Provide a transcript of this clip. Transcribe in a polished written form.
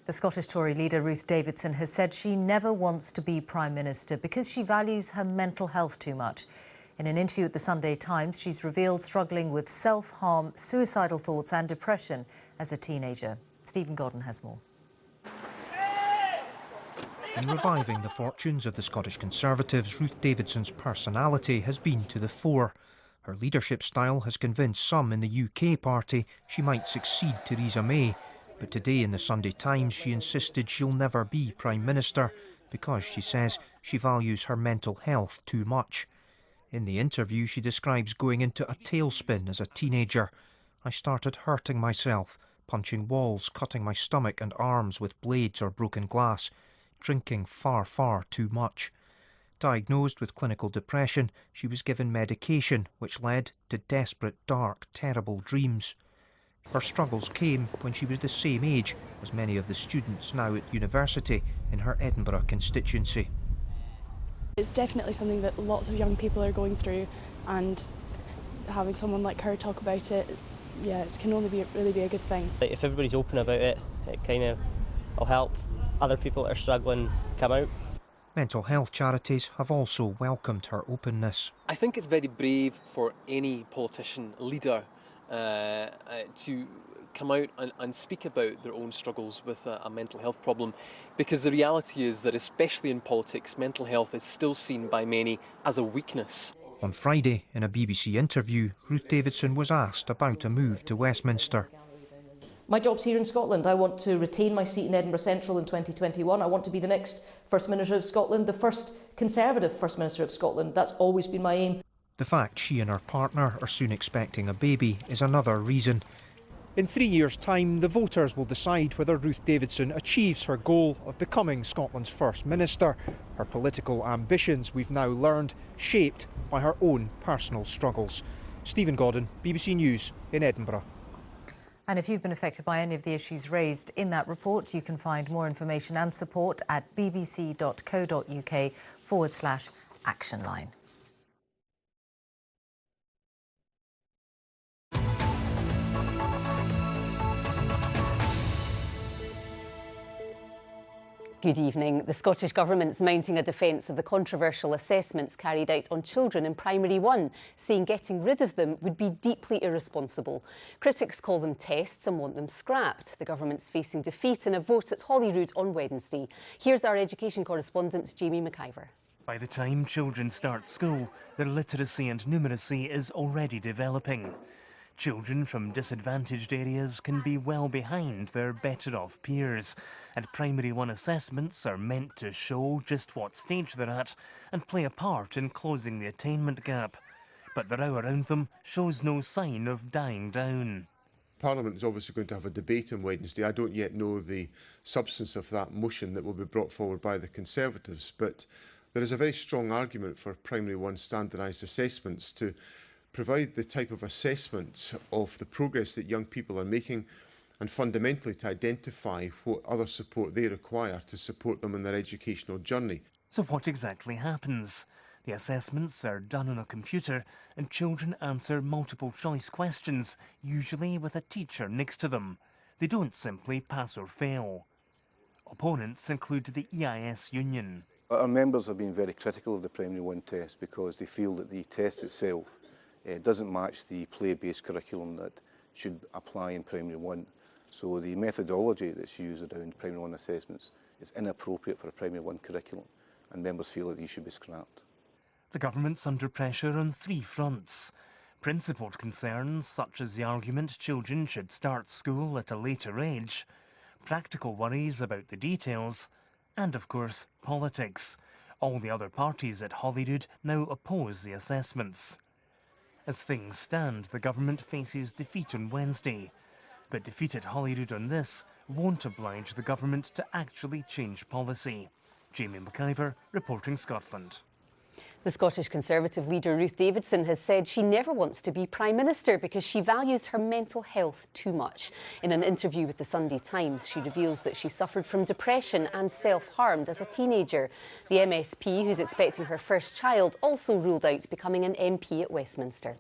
The Scottish Tory leader Ruth Davidson has said she never wants to be Prime Minister because she values her mental health too much. In an interview with the Sunday Times, she's revealed struggling with self-harm, suicidal thoughts and depression as a teenager. Stephen Godden has more. In reviving the fortunes of the Scottish Conservatives, Ruth Davidson's personality has been to the fore. Her leadership style has convinced some in the UK party she might succeed Theresa May. But today in the Sunday Times, she insisted she'll never be Prime Minister because, she says, she values her mental health too much. In the interview, she describes going into a tailspin as a teenager. I started hurting myself, punching walls, cutting my stomach and arms with blades or broken glass, drinking far, far too much. Diagnosed with clinical depression, she was given medication which led to desperate, dark, terrible dreams. Her struggles came when she was the same age as many of the students now at university in her Edinburgh constituency. It's definitely something that lots of young people are going through, and having someone like her talk about it, yeah, it can only really be a good thing. If everybody's open about it, it kind of will help other people that are struggling come out. Mental health charities have also welcomed her openness. I think it's very brave for any politician, leader, to come out and speak about their own struggles with a mental health problem, because the reality is that, especially in politics, mental health is still seen by many as a weakness. On Friday, in a BBC interview, Ruth Davidson was asked about a move to Westminster. My job's here in Scotland. I want to retain my seat in Edinburgh Central in 2021. I want to be the next First Minister of Scotland, the first Conservative First Minister of Scotland. That's always been my aim. The fact she and her partner are soon expecting a baby is another reason. In 3 years' time, the voters will decide whether Ruth Davidson achieves her goal of becoming Scotland's First Minister. Her political ambitions, we've now learned, shaped by her own personal struggles. Stephen Godden, BBC News in Edinburgh. And if you've been affected by any of the issues raised in that report, you can find more information and support at bbc.co.uk/actionline. Good evening. The Scottish Government's mounting a defence of the controversial assessments carried out on children in Primary 1, saying getting rid of them would be deeply irresponsible. Critics call them tests and want them scrapped. The Government's facing defeat in a vote at Holyrood on Wednesday. Here's our education correspondent, Jamie McIver. By the time children start school, their literacy and numeracy is already developing. Children from disadvantaged areas can be well behind their better-off peers, and Primary 1 assessments are meant to show just what stage they're at and play a part in closing the attainment gap. But the row around them shows no sign of dying down. Parliament is obviously going to have a debate on Wednesday. I don't yet know the substance of that motion that will be brought forward by the Conservatives, but there is a very strong argument for Primary 1 standardised assessments to provide the type of assessment of the progress that young people are making, and fundamentally to identify what other support they require to support them in their educational journey. So what exactly happens? The assessments are done on a computer and children answer multiple choice questions, usually with a teacher next to them. They don't simply pass or fail. Opponents include the EIS Union. Our members have been very critical of the Primary 1 test because they feel that the test itself doesn't match the play-based curriculum that should apply in Primary 1. So the methodology that's used around Primary 1 assessments is inappropriate for a Primary 1 curriculum, and members feel that these should be scrapped. The government's under pressure on three fronts. Principled concerns, such as the argument children should start school at a later age, practical worries about the details, and of course, politics. All the other parties at Holyrood now oppose the assessments. As things stand, the government faces defeat on Wednesday. But defeat at Holyrood on this won't oblige the government to actually change policy. Jamie McIver, reporting Scotland. The Scottish Conservative leader Ruth Davidson has said she never wants to be Prime Minister because she values her mental health too much. In an interview with the Sunday Times, she reveals that she suffered from depression and self-harmed as a teenager. The MSP, who's expecting her first child, also ruled out becoming an MP at Westminster.